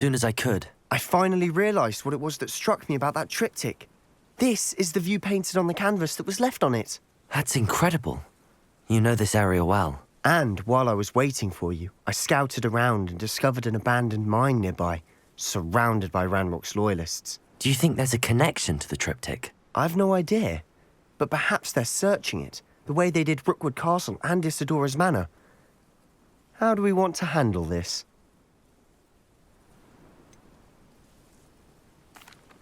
Soon as I could. I finally realised what it was that struck me about that triptych. This is the view painted on the canvas that was left on it. That's incredible. You know this area well. And while I was waiting for you, I scouted around and discovered an abandoned mine nearby, surrounded by Ranrock's loyalists. Do you think there's a connection to the triptych? I've no idea, but perhaps they're searching it, the way they did Rookwood Castle and Isidora's Manor. How do we want to handle this?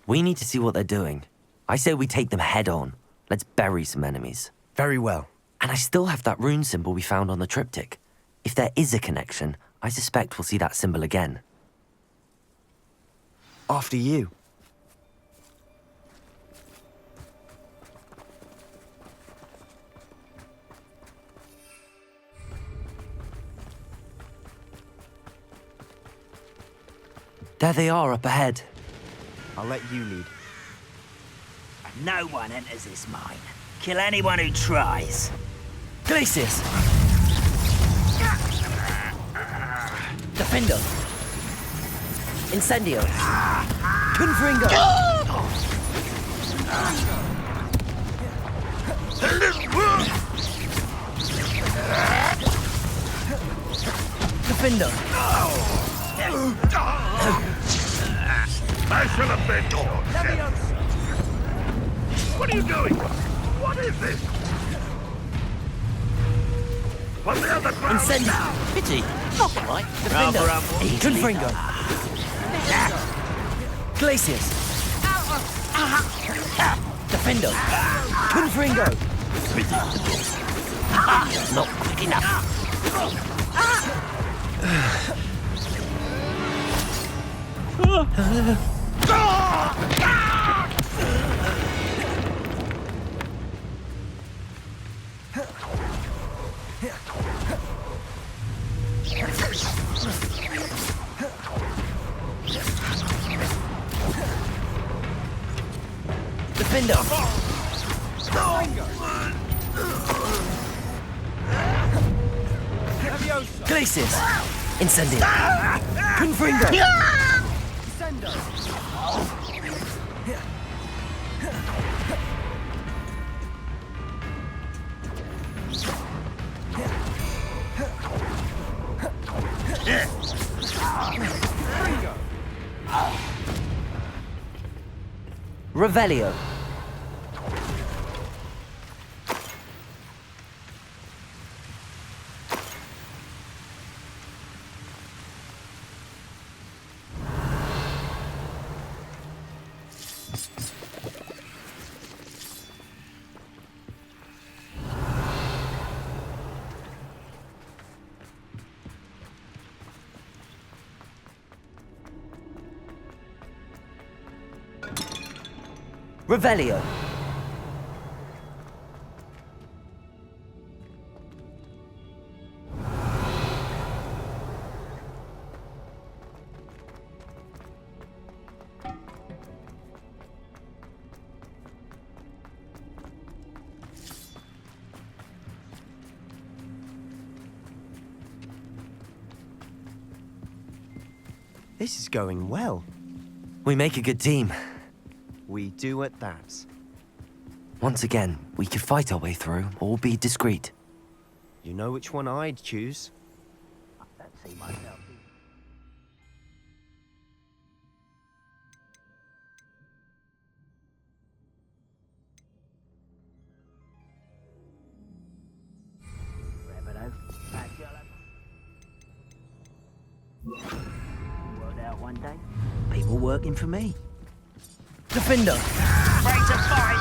We need to see what they're doing. I say we take them head on. Let's bury some enemies. Very well. And I still have that rune symbol we found on the triptych. If there is a connection, I suspect we'll see that symbol again. After you. There they are up ahead. I'll let you lead. No one enters this mine. Kill anyone who tries. Glacius! Defender! Incendio! Confringo! Defender! I shall have been your What are you doing? What is this? What's the other ground? Incendio! Pity! Not quite. Defender! Confringo! Glacius! Defender! Confringo! Not quick enough! Defender! Glacius! Incendio! Confringo! Revelio. Revelio. This is going well. We make a good team. We do at that. Once again, we could fight our way through, or be discreet. You know which one I'd choose? I don't see myself. Revenue, back yellow. Worked out one day. People working for me. Defender! Afraid to fight!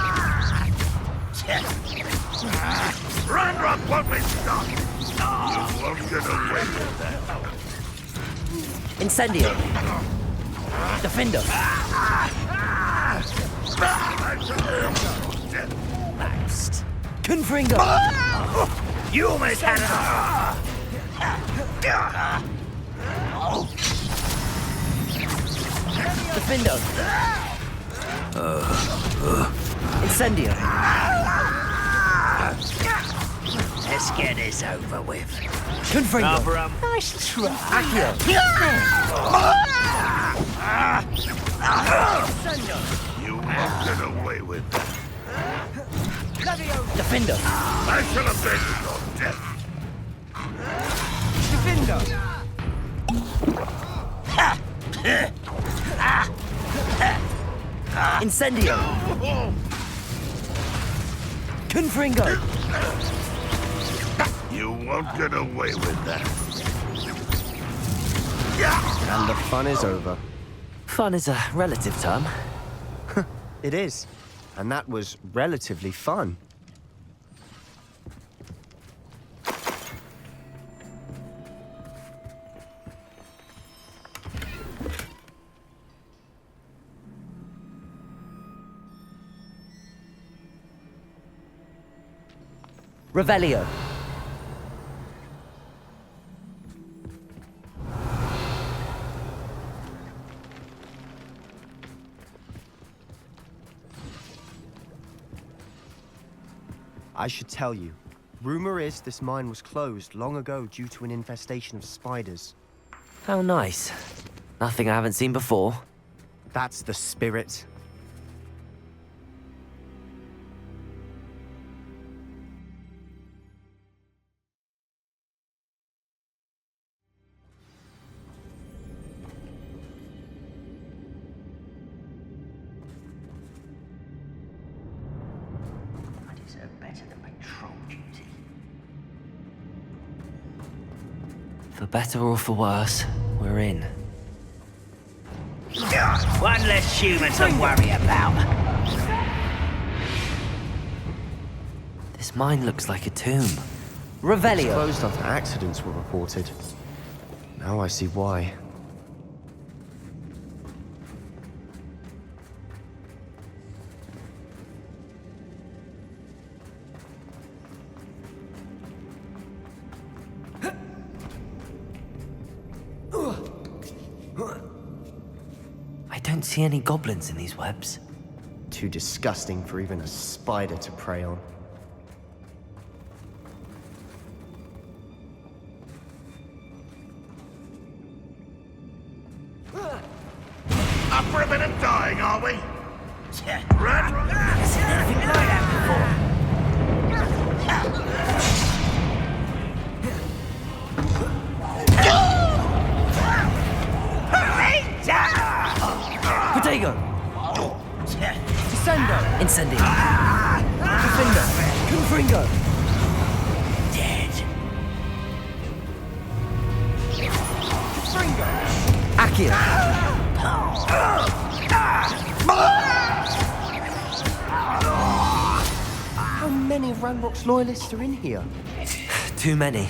Ranrock won't be stopped! You won't get away with that. Incendio! Defender! Boost! Confringo! You almost had it! Defender! Incendio! Let's get this over with. Confringo! Nice try. Accio! Defender! I shall avenge your death. Defender! Incendio! Confringo! You won't get away with that. And the fun is over. Fun is a relative term. It is. And that was relatively fun. Revelio. I should tell you. Rumor is this mine was closed long ago due to an infestation of spiders. How nice. Nothing I haven't seen before. That's the spirit. I deserve better than patrol duty. For better or for worse, we're in. One less human to worry about. This mine looks like a tomb. Revelio. Closed after accidents were reported. Now I see why. I don't see any goblins in these webs. Too disgusting for even a spider to prey on. Up for a bit of dying, are we? Run! Never seen anything like that before. Potato. Descendo! Incendio. Defender! Confringo! Dead. Confringo! Accio. How many of Ranrock's loyalists are in here? Too many.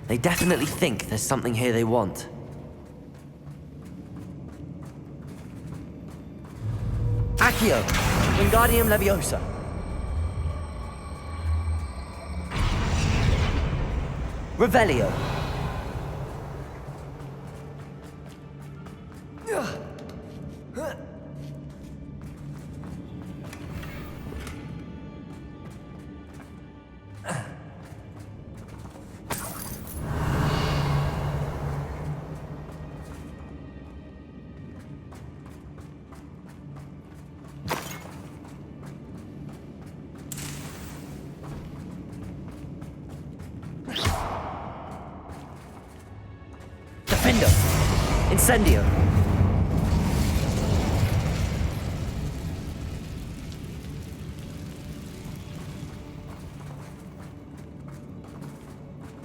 They definitely think there's something here they want. Accio. Wingardium Leviosa. Revelio. Defender. Incendio.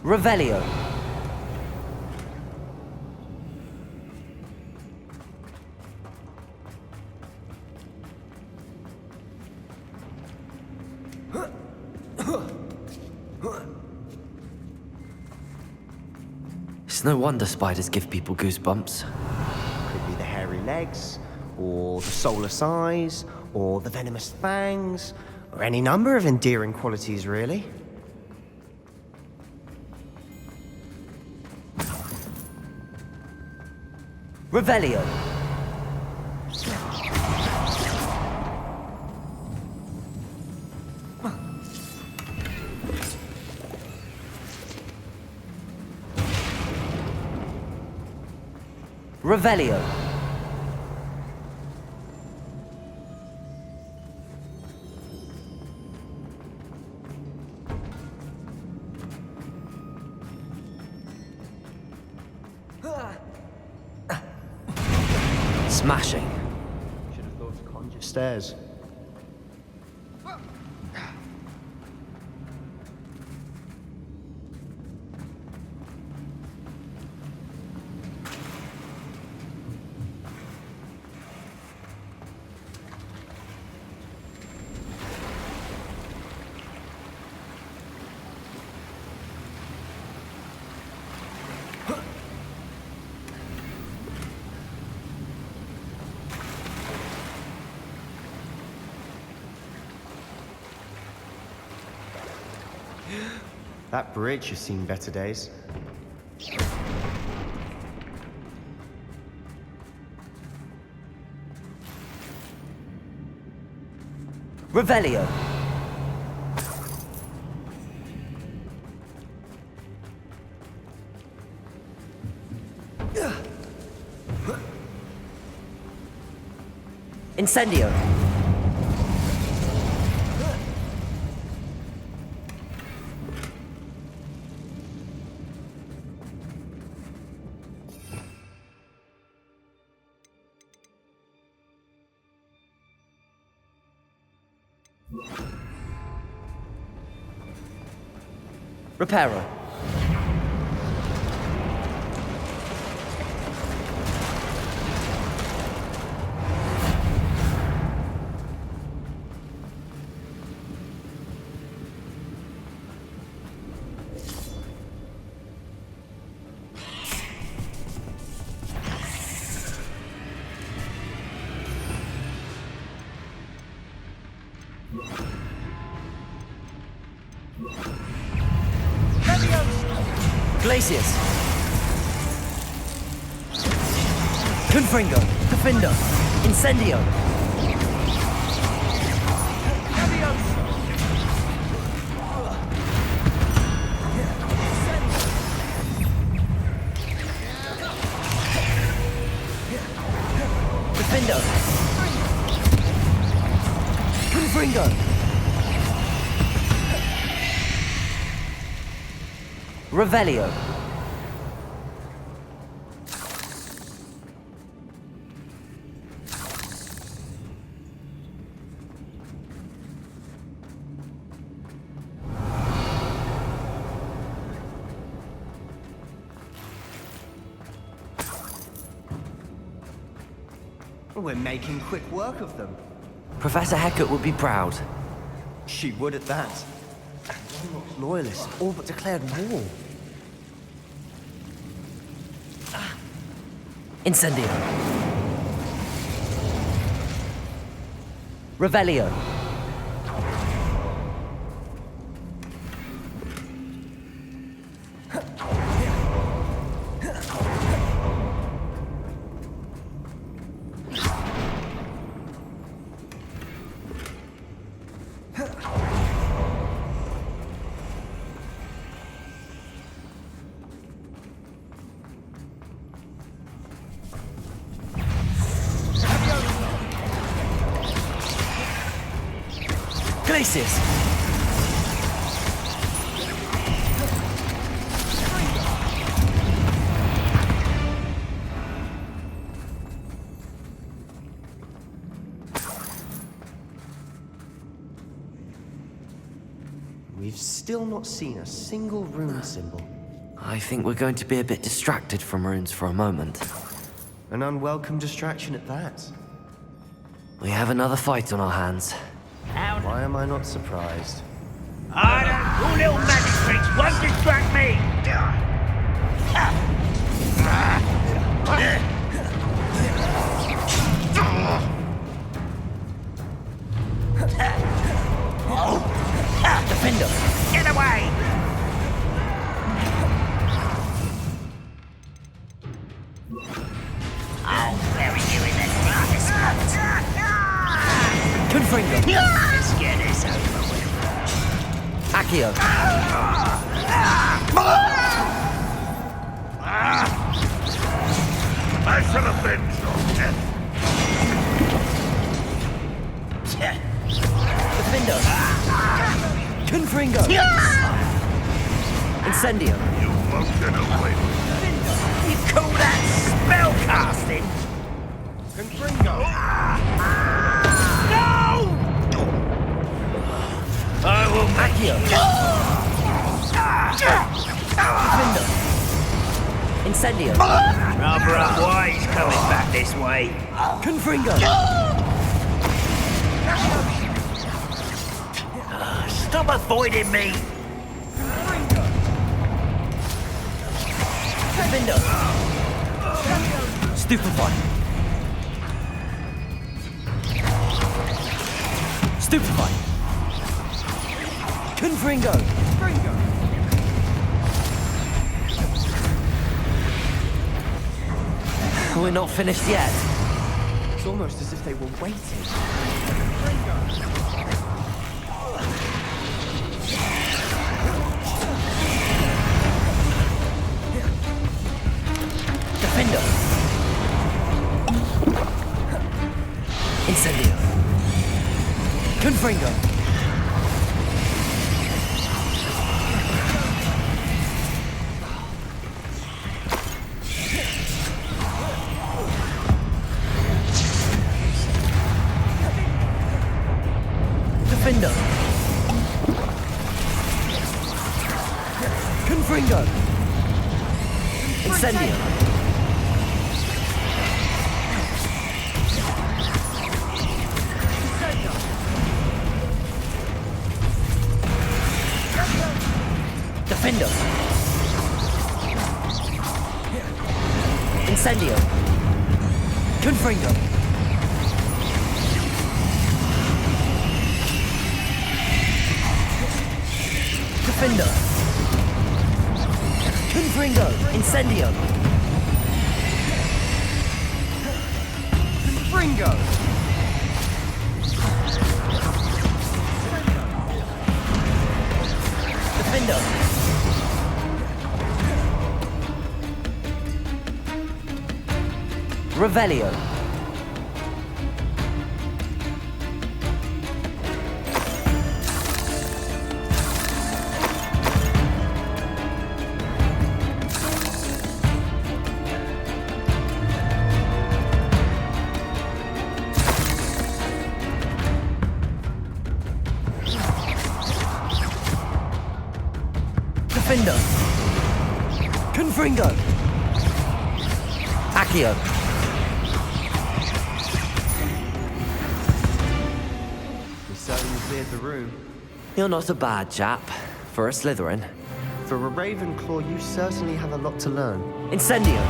Revelio. It's no wonder spiders give people goosebumps. Could be the hairy legs, or the soulless eyes, or the venomous fangs, or any number of endearing qualities, really. Revelio. Revelio. Smashing. Should have thought to conjure stairs. That bridge has seen better days. Revelio. Incendio. Reparo. Glacius. Confringo. Defender. Incendio. Defender. Confringo. Revelio. We're making quick work of them. Professor Hecat would be proud. She would at that. Loyalists all but declared war. Incendio. Revelio. Glacius. We've still not seen a single rune symbol. I think we're going to be a bit distracted from runes for a moment. An unwelcome distraction at that. We have another fight on our hands. Why am I not surprised? I don't. You little magic tricks won't distract me. Defender. Get away! I'll bury you in the deepest spot. Confringo. Let's get this over with. Accio. I shall avenge your death. Defender. Confringo. Incendio. You won't get away with You call that spell casting? Incendio. Rather unwise coming back this way. Confringo. Stop avoiding me! Vindo. Stupefy. Stupefy. Confringo. We're not finished yet. It's almost as if they were waiting. Defendo. Incendio. Confringo. Defendo. Confringo. Incendio. Defendo. Incendio. Confringo. Defendo. Confringo. Incendio. Confringo! Defendo. Revelio. Defendo. Confringo. Accio. We certainly cleared the room. You're not a bad chap for a Slytherin. For a Ravenclaw, you certainly have a lot to learn. Incendio.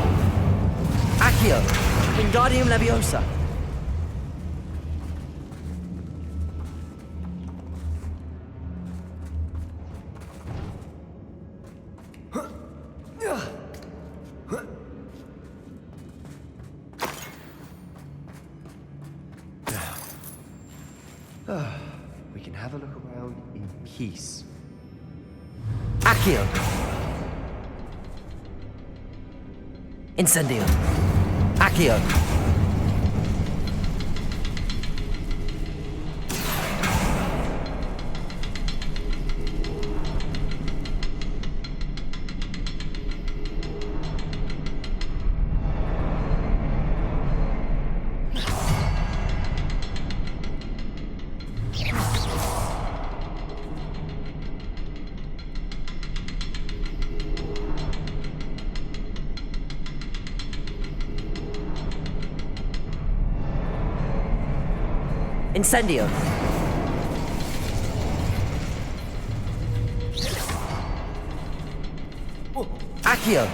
Accio. Wingardium Leviosa. We can have a look around in peace. Accio. Incendio. Accio. Incendio. Accio.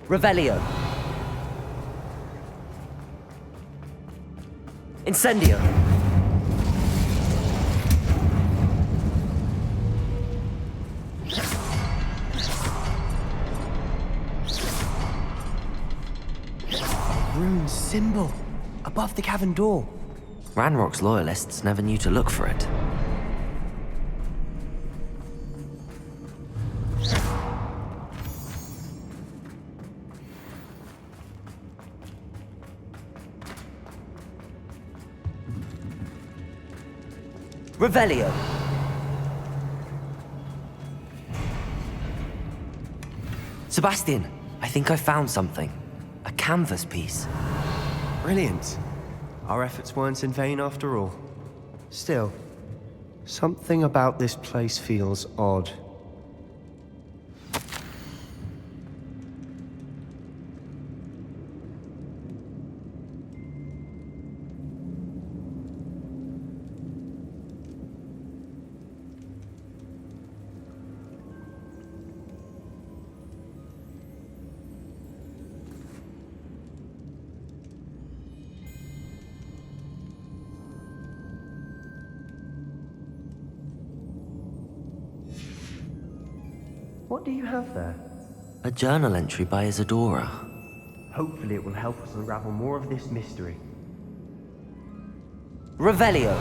Revelio. Incendio. Rune symbol above the cavern door. Ranrock's loyalists never knew to look for it. Revelio. Sebastian, I think I found something. A canvas piece. Brilliant. Our efforts weren't in vain after all. Still, something about this place feels odd. What do you have there? A journal entry by Isadora. Hopefully it will help us unravel more of this mystery. Revelio!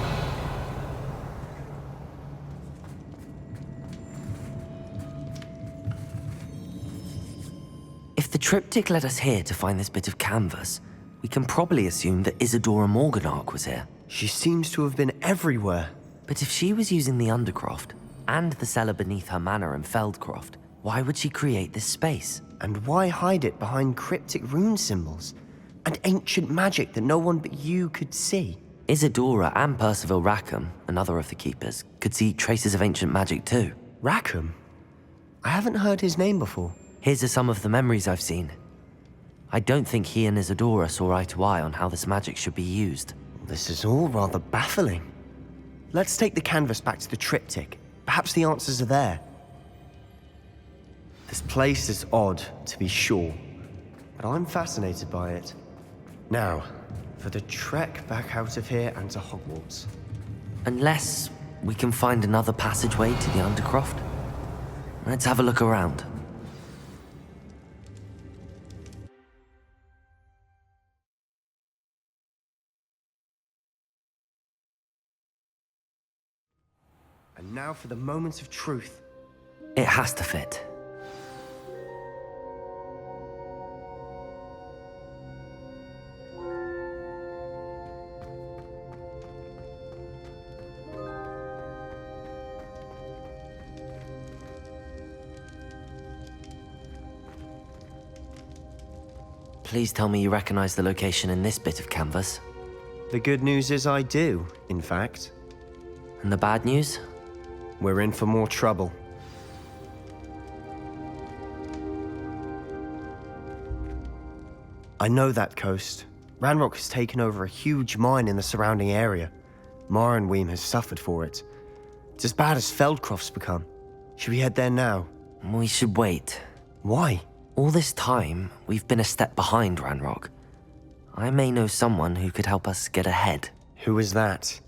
If the triptych led us here to find this bit of canvas, we can probably assume that Isadora Morganach was here. She seems to have been everywhere. But if she was using the Undercroft, and the cellar beneath her manor in Feldcroft, why would she create this space? And why hide it behind cryptic rune symbols? And ancient magic that no one but you could see? Isadora and Percival Rackham, another of the keepers, could see traces of ancient magic too. Rackham? I haven't heard his name before. Here's are some of the memories I've seen. I don't think he and Isadora saw eye to eye on how this magic should be used. This is all rather baffling. Let's take the canvas back to the triptych. Perhaps the answers are there. This place is odd, to be sure, but I'm fascinated by it. Now, for the trek back out of here and to Hogwarts. Unless we can find another passageway to the Undercroft. Let's have a look around. And now for the moment of truth. It has to fit. Please tell me you recognize the location in this bit of canvas. The good news is I do, in fact. And the bad news? We're in for more trouble. I know that coast. Ranrock has taken over a huge mine in the surrounding area. Mornweem has suffered for it. It's as bad as Feldcroft's become. Should we head there now? We should wait. Why? All this time, we've been a step behind Ranrock. I may know someone who could help us get ahead. Who is that?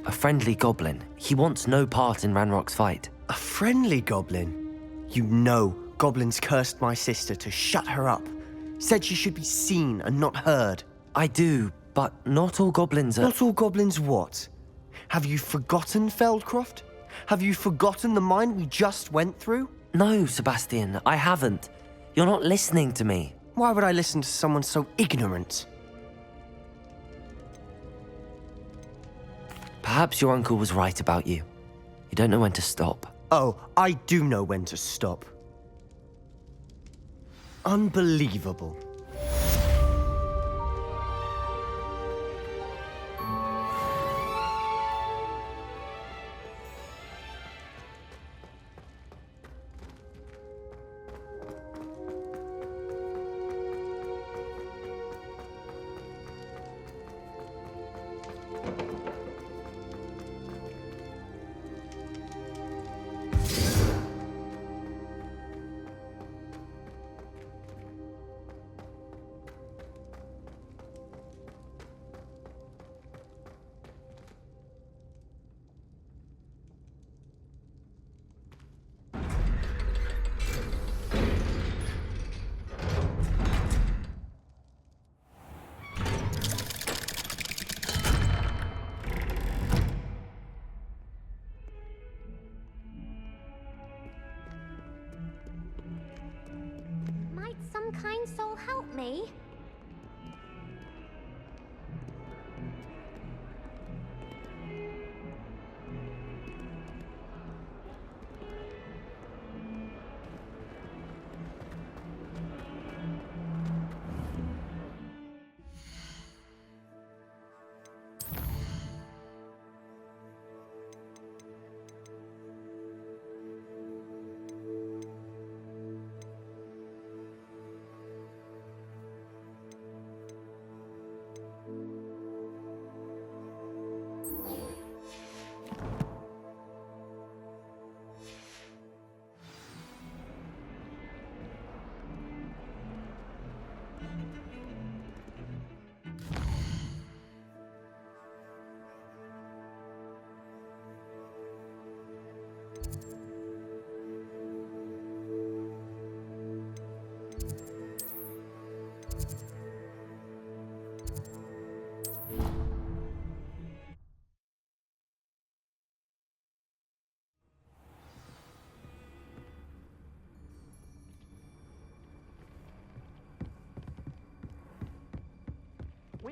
A friendly goblin. He wants no part in Ranrock's fight. A friendly goblin? You know goblins cursed my sister to shut her up. Said she should be seen and not heard. I do, but not all goblins are... Not all goblins what? Have you forgotten Feldcroft? Have you forgotten the mine we just went through? No, Sebastian, I haven't. You're not listening to me. Why would I listen to someone so ignorant? Perhaps your uncle was right about you. You don't know when to stop. Oh, I do know when to stop. Unbelievable.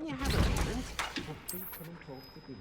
you have a moment? Please come and talk with me.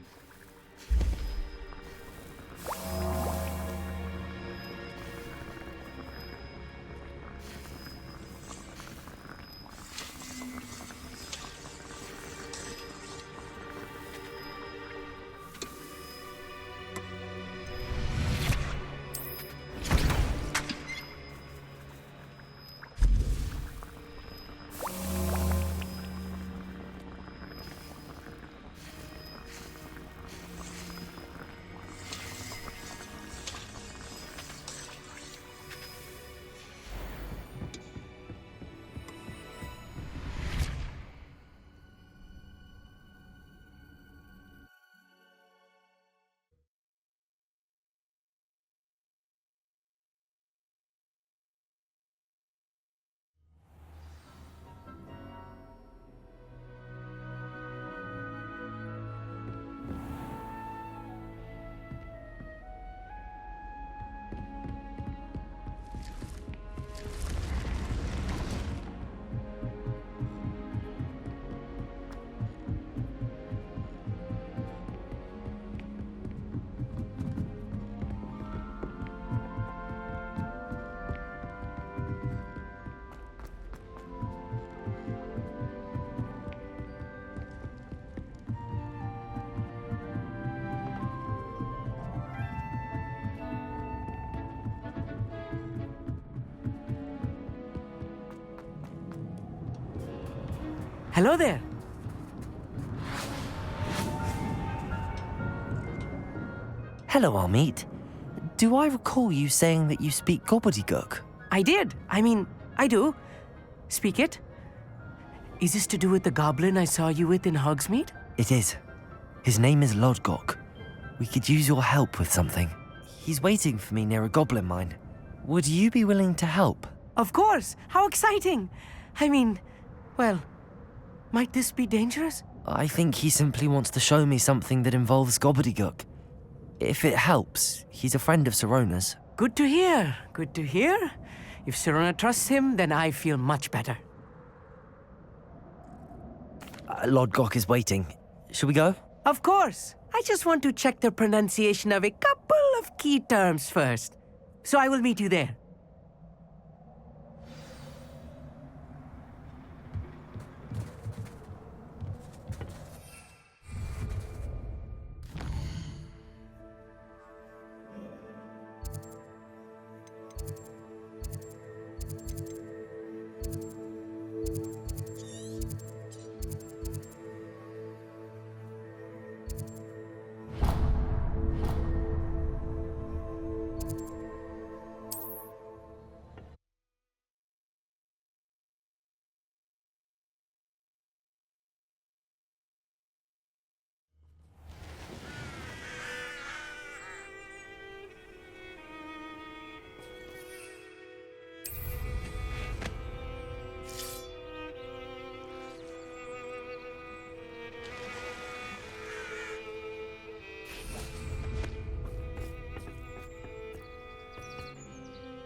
Hello there. Hello, Armeet. Do I recall you saying that you speak gobbledygook? I did. I do. Speak it. Is this to do with the goblin I saw you with in Hogsmeade? It is. His name is Lodgok. We could use your help with something. He's waiting for me near a goblin mine. Would you be willing to help? Of course. How exciting. Well, might this be dangerous? I think he simply wants to show me something that involves gobbledygook. If it helps, he's a friend of Sirona's. Good to hear. Good to hear. If Sirona trusts him, then I feel much better. Lodgok is waiting. Shall we go? Of course. I just want to check the pronunciation of a couple of key terms first. So I will meet you there.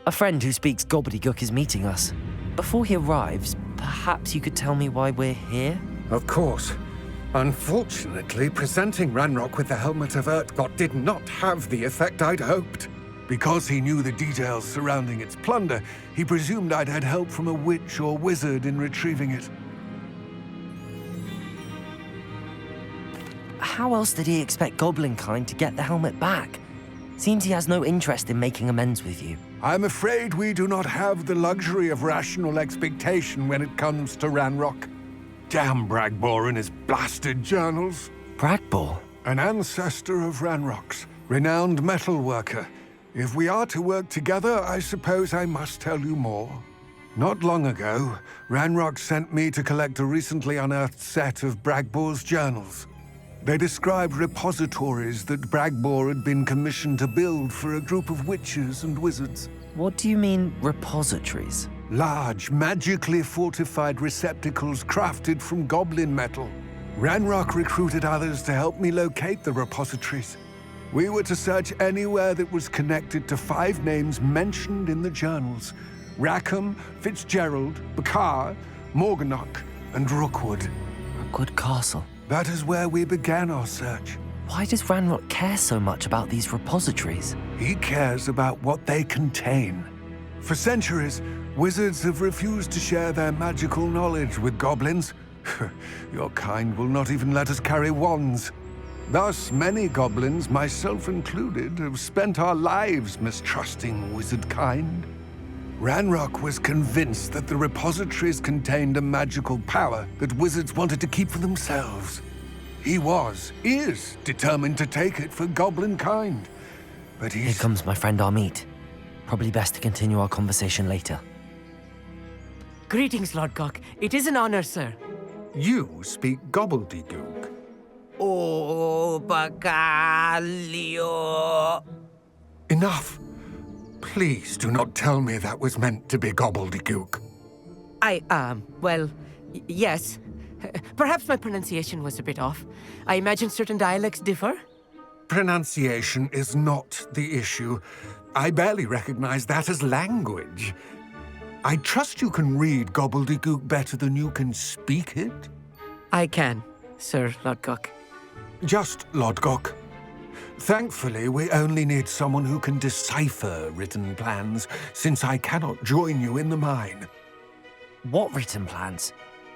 A friend who speaks gobbledygook is meeting us. Before he arrives, perhaps you could tell me why we're here? Of course. Unfortunately, presenting Ranrock with the Helmet of Urtkot did not have the effect I'd hoped. Because he knew the details surrounding its plunder, he presumed I'd had help from a witch or wizard in retrieving it. How else did he expect Goblinkind to get the helmet back? Seems he has no interest in making amends with you. I'm afraid we do not have the luxury of rational expectation when it comes to Ranrock. Damn Bragbor and his blasted journals. Bragbor? An ancestor of Ranrock's, renowned metal worker. If we are to work together, I suppose I must tell you more. Not long ago, Ranrock sent me to collect a recently unearthed set of Bragbor's journals. They described repositories that Bragbor had been commissioned to build for a group of witches and wizards. What do you mean, repositories? Large, magically fortified receptacles crafted from goblin metal. Ranrock recruited others to help me locate the repositories. We were to search anywhere that was connected to 5 names mentioned in the journals: Rackham, Fitzgerald, Bakar, Morganach, and Rookwood. Rookwood Castle. That is where we began our search. Why does Ranrock care so much about these repositories? He cares about what they contain. For centuries, wizards have refused to share their magical knowledge with goblins. Your kind will not even let us carry wands. Thus, many goblins, myself included, have spent our lives mistrusting wizard kind. Ranrock was convinced that the repositories contained a magical power that wizards wanted to keep for themselves. He is determined to take it for goblin kind. But Here comes my friend Amit. Probably best to continue our conversation later. Greetings, Lord Gok. It is an honor, sir. You speak gobbledygook. Oh, Bacalio. Enough. Please do not tell me that was meant to be gobbledygook. Well, yes. Perhaps my pronunciation was a bit off. I imagine certain dialects differ. Pronunciation is not the issue. I barely recognize that as language. I trust you can read gobbledygook better than you can speak it? I can, Sir Lord Gok. Just Lodgok. Thankfully, we only need someone who can decipher written plans, since I cannot join you in the mine. What written plans?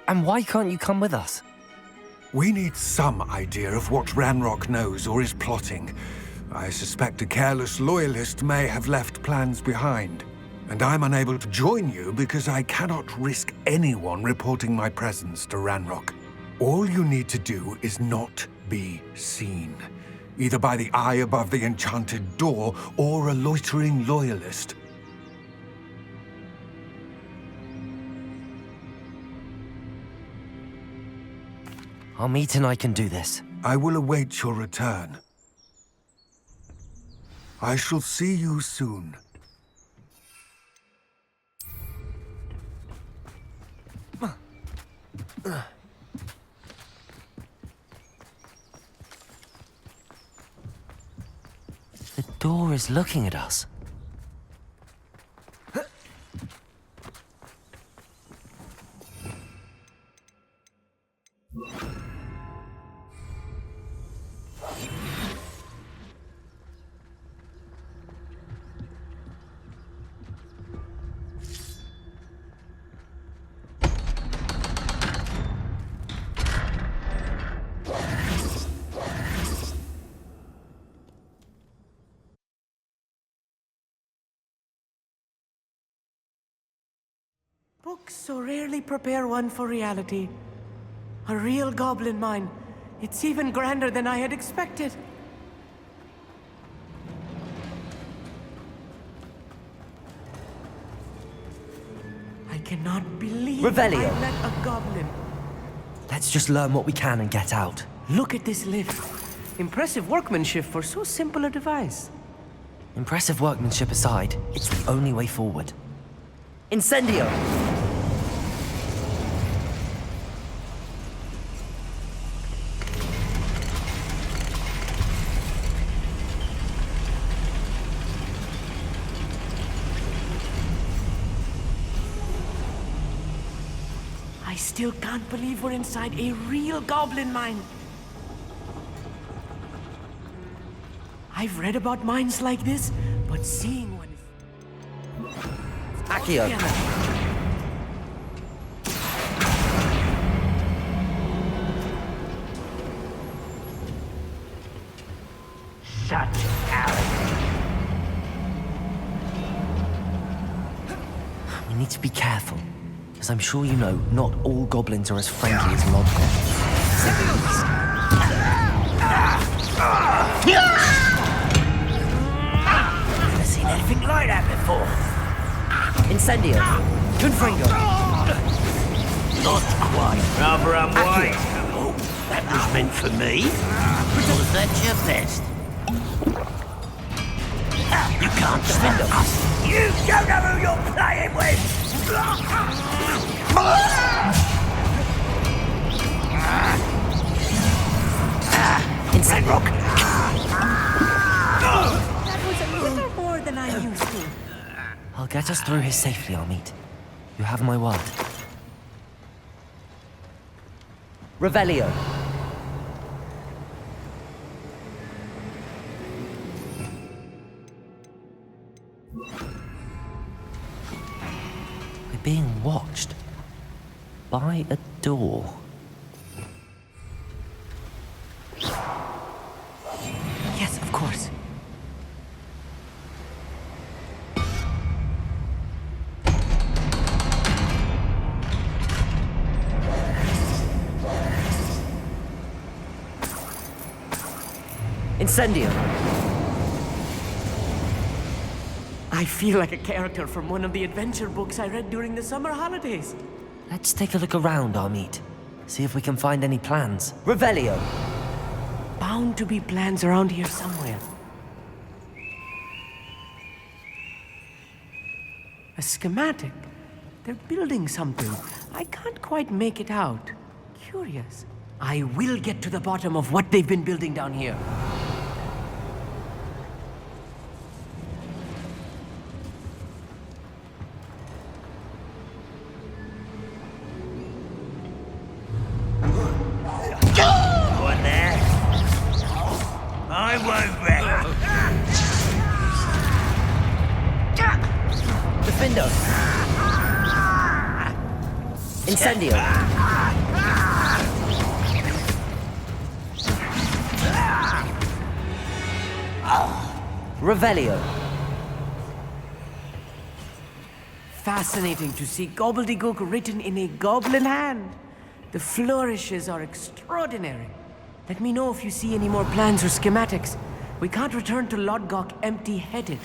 And why can't you come with us? We need some idea of what Ranrock knows or is plotting. I suspect a careless loyalist may have left plans behind. And I'm unable to join you because I cannot risk anyone reporting my presence to Ranrock. All you need to do is not be seen, either by the eye above the enchanted door or a loitering loyalist. Amit and I can do this. I will await your return. I shall see you soon. The door is looking at us. Books so rarely prepare one for reality. A real goblin mine. It's even grander than I had expected. I cannot believe Revelio. I met a goblin. Let's just learn what we can and get out. Look at this lift. Impressive workmanship for so simple a device. Impressive workmanship aside, it's the only way forward. Incendio! I still can't believe we're inside a real goblin mine. I've read about mines like this, but seeing one is... Accio! Such arrogance. We need to be careful. As I'm sure you know, not all goblins are as friendly as Lodgok. Never seen anything like that before. Incendio! Confringo! Not quite. Rather unwise. Oh, that was meant for me. Was that your best? You can't spin us. You don't know who you're playing with! Inside rock. That was a little more than I used to. I'll get us through here safely, Amit. You have my word. Revelio. We're being watched by a door. Yes, of course. Incendio. I feel like a character from one of the adventure books I read during the summer holidays. Let's take a look around, Amit. See if we can find any plans. Revelio. Bound to be plans around here somewhere. A schematic. They're building something. I can't quite make it out. Curious. I will get to the bottom of what they've been building down here. Go in there. I won't wreck. Defendo. Incendio. Revelio. Fascinating to see gobbledygook written in a goblin hand. The flourishes are extraordinary. Let me know if you see any more plans or schematics. We can't return to Lodgok empty-headed.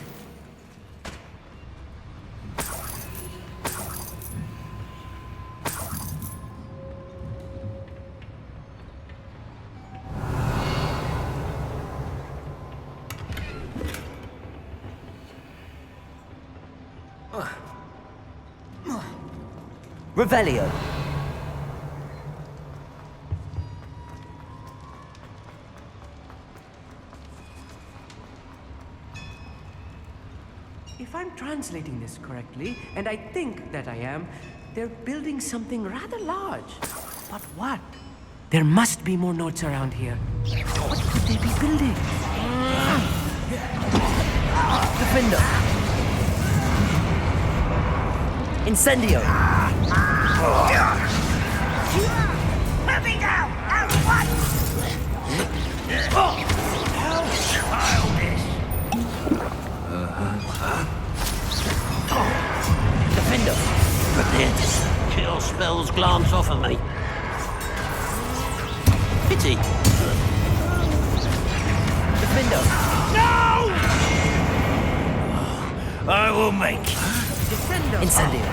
Revelio. If I'm translating this correctly, and I think that I am, they're building something rather large. But what? There must be more notes around here. What could they be building? Defendo. Incendio. Let me go! At once! How childish! Defendo. Prepare to kill spells glance off of me. Pity. Defendo. No! I will make you. Incendio.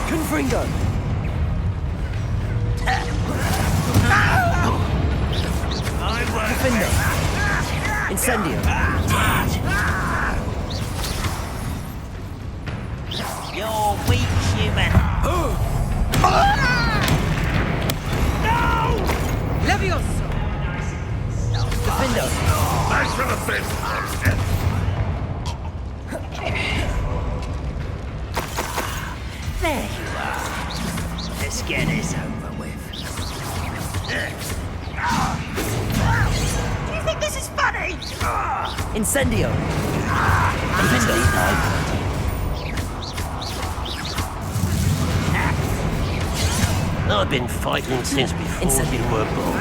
Confringo. I won't Defendo. Incendio. You're weak, human. No! Levioso! Defendo. Thanks for the fist. There you are. Let's get this over with. Do you think this is funny? Incendio. Defendo. I've been fighting since before Incendio. you were born.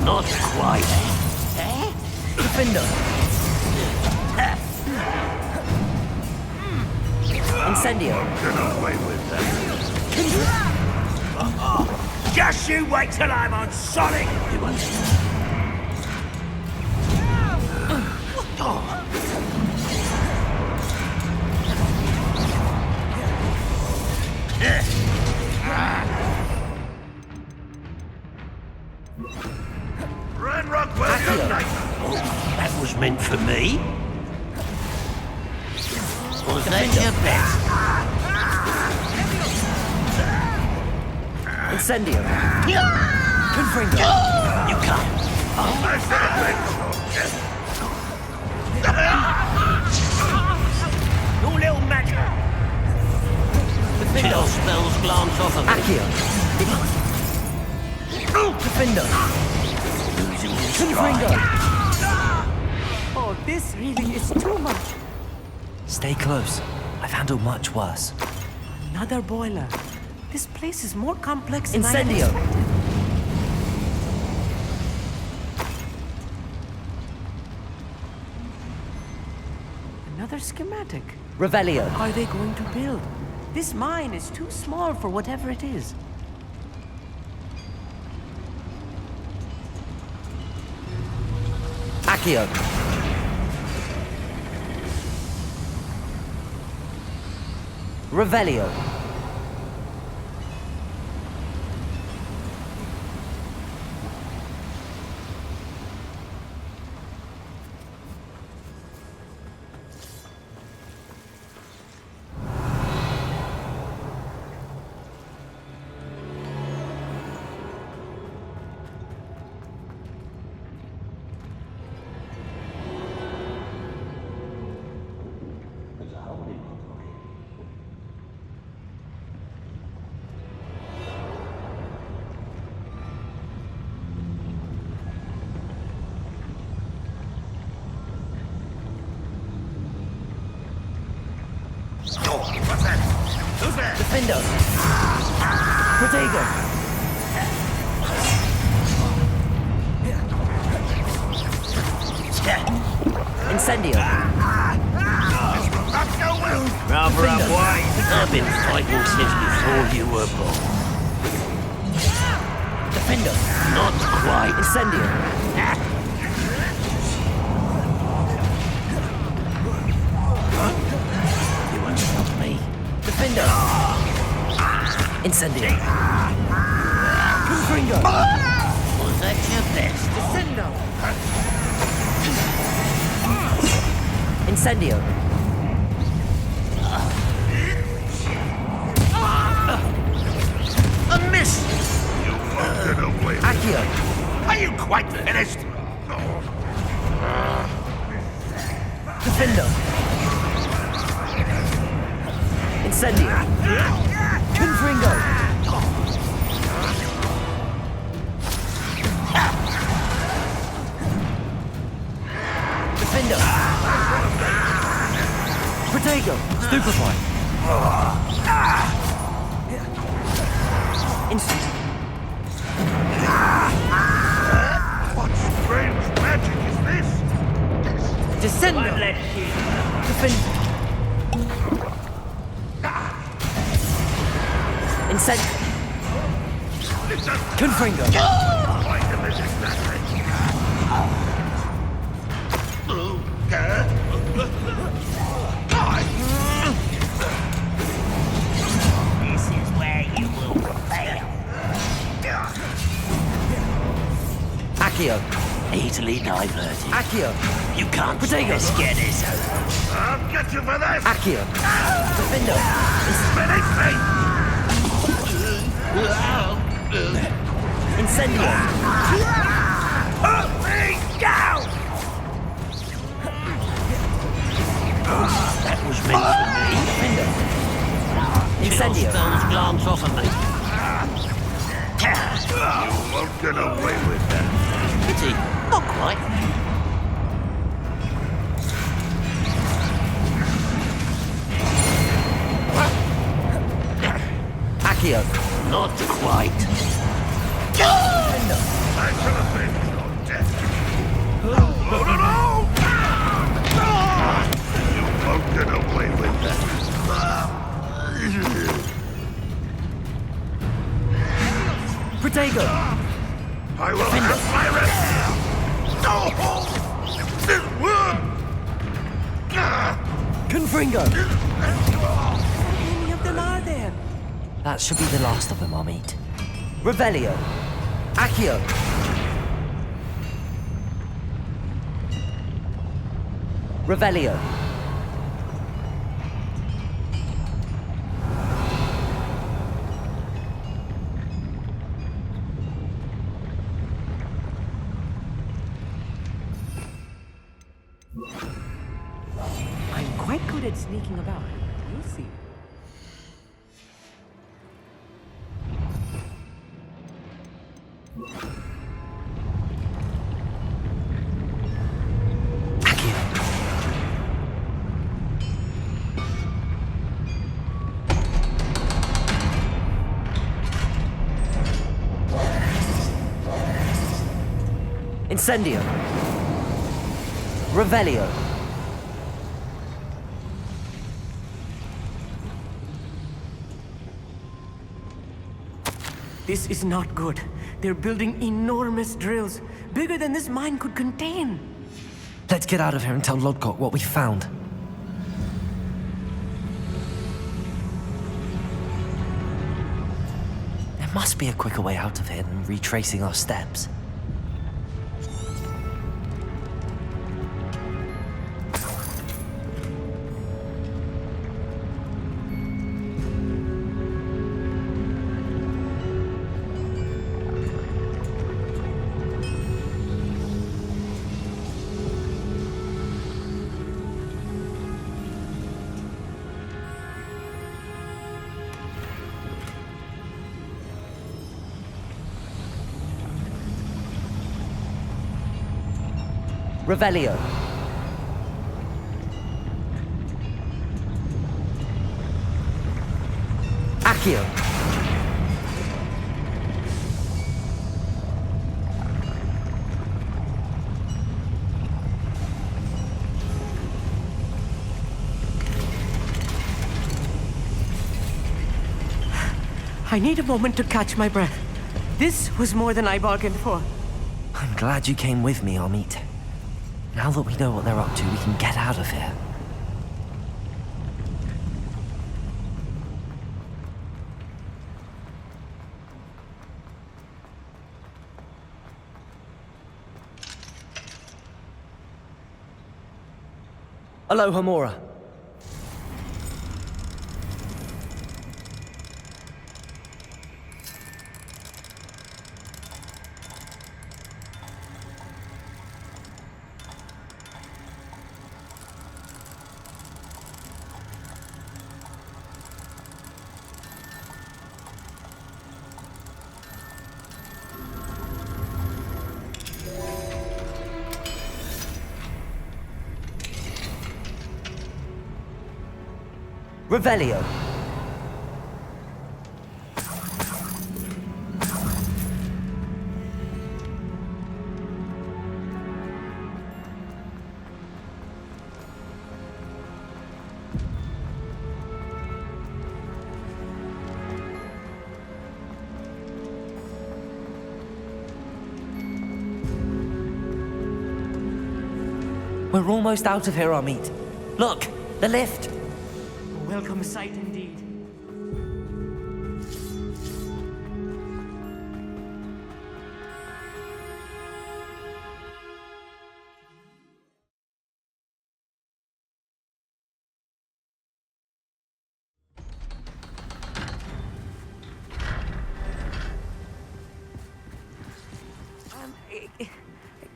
Not quite. Defendo. Incendio. Get away with that. Just you wait till I'm on Sonic! You understand? Ranrock, well done. That was meant for me. Was that your best? Incendio. Confringo. You can't. You little magic. Chill spells glance off of me. Accio. Defendo. Losing his Confringo. stride. Oh, this really is too much. Stay close. I've handled much worse. Another boiler. This place is more complex than I had Incendio. expected. Another schematic. Revelio. Are they going to build? This mine is too small for whatever it is. Accio. Revelio. Defendo. Protego. Incendio. Rather unwise. I've been fighting since before you were born. Defendo. Not quite. Incendio. You won't stop me. Defendo. Incendio. Confringo. Was that your best? Descendo. Incendio. A miss! You won't get away with Accio. Are you quite finished? Defendo. Incendio. Confringo. Defendo. Protego. Stupefy. Instant. What strange magic is this? Descendo. Defend. Incend. Confringo. Quite a bit exactly. This is where you will fail. Accio. Easily diverted. Accio. You can't Protego. scare this. I'll get you for this. Accio. Defendo. Finish me. Incendio. Put me down. That was meant for me. Defendo. Incendio. Spells glance off of me. You won't get away with that. Pity. Not quite. Accio. Not quite. Defendo. I should have been your death. No, no, no! You won't get away with that. Protego. I will have my revenge. No! This world! Confringo. How many of them are there? That should be the last of them I'll meet. Revelio. Accio. Revelio. sneaking about. You'll see. Incendio. Revelio. This is not good. They're building enormous drills, bigger than this mine could contain. Let's get out of here and tell Lodgok what we found. There must be a quicker way out of here than retracing our steps. Revelio. Accio. I need a moment to catch my breath. This was more than I bargained for. I'm glad you came with me, Amit. Now that we know what they're up to, we can get out of here. Aloha, Mora. Revelio. We're almost out of here, Amit. Look, the lift. A welcome sight indeed.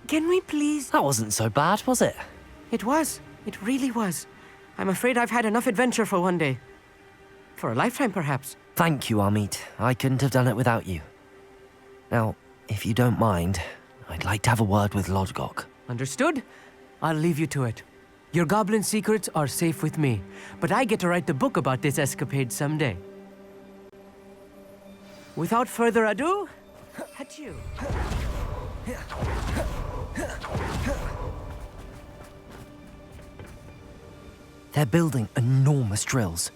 Can we please? That wasn't so bad, was it? It was. It really was. I'm afraid I've had enough adventure for one day. For a lifetime, perhaps. Thank you, Amit. I couldn't have done it without you. Now, if you don't mind, I'd like to have a word with Lodgok. Understood? I'll leave you to it. Your goblin secrets are safe with me, but I get to write the book about this escapade someday. Without further ado, adieu. They're building enormous drills.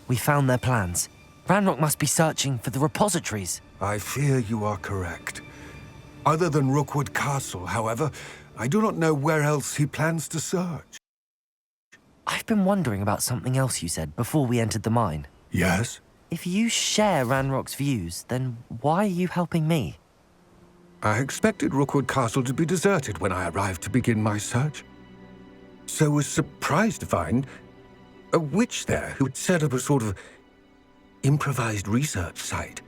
We found their plans. Ranrock must be searching for the repositories. I fear you are correct. Other than Rookwood Castle, however, I do not know where else he plans to search. I've been wondering about something else you said before we entered the mine. Yes? If you share Ranrock's views, then why are you helping me? I expected Rookwood Castle to be deserted when I arrived to begin my search. So was surprised to find a witch there who had set up a sort of improvised research site.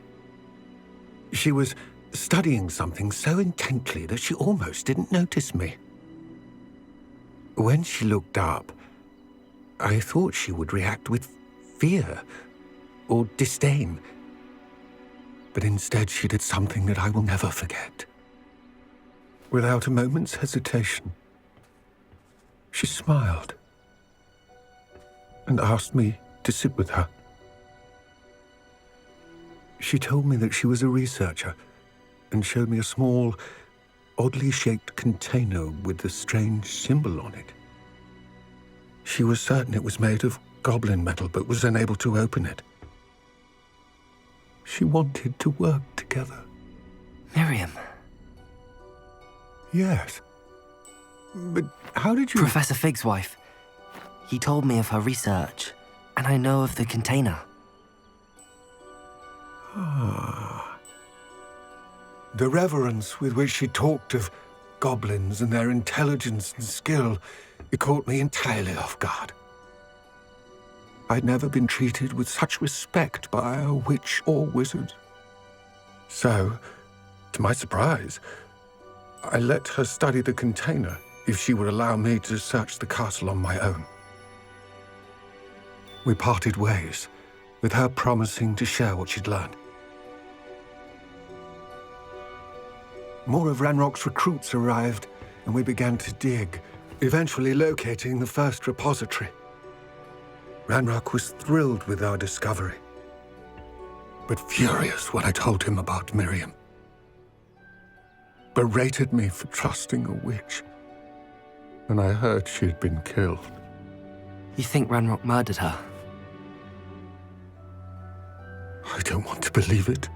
She was studying something so intently that she almost didn't notice me. When she looked up, I thought she would react with fear or disdain. But instead she did something that I will never forget. Without a moment's hesitation, she smiled and asked me to sit with her. She told me that she was a researcher and showed me a small, oddly shaped container with a strange symbol on it. She was certain it was made of goblin metal, but was unable to open it. She wanted to work together. Miriam. Yes. But how did you... Professor Fig's wife. He told me of her research, and I know of the container. The reverence with which she talked of goblins and their intelligence and skill, it caught me entirely off guard. I'd never been treated with such respect by a witch or wizard. So, to my surprise, I let her study the container if she would allow me to search the castle on my own. We parted ways, with her promising to share what she'd learned. More of Ranrock's recruits arrived, and we began to dig, eventually locating the first repository. Ranrock was thrilled with our discovery, but furious when I told him about Miriam. Berated me for trusting a witch, and I heard she had been killed. You think Ranrock murdered her? I don't want to believe it,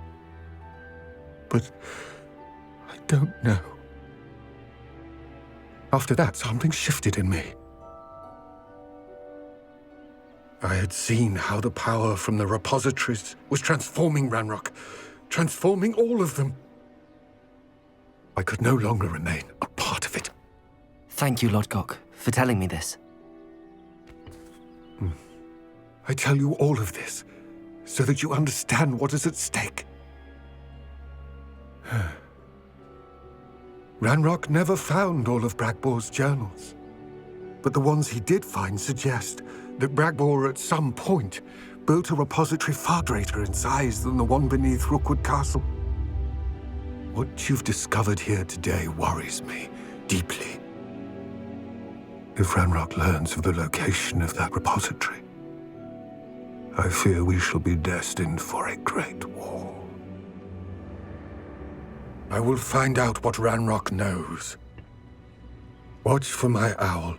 but I don't know. After that, something shifted in me. I had seen how the power from the repositories was transforming Ranrock, transforming all of them. I could no longer remain a part of it. Thank you, Lodgok, for telling me this. I tell you all of this so that you understand what is at stake. Ranrock never found all of Bragbor's journals, but the ones he did find suggest that Bragbor at some point built a repository far greater in size than the one beneath Rookwood Castle. What you've discovered here today worries me deeply. If Ranrock learns of the location of that repository, I fear we shall be destined for a great war. I will find out what Ranrock knows. Watch for my owl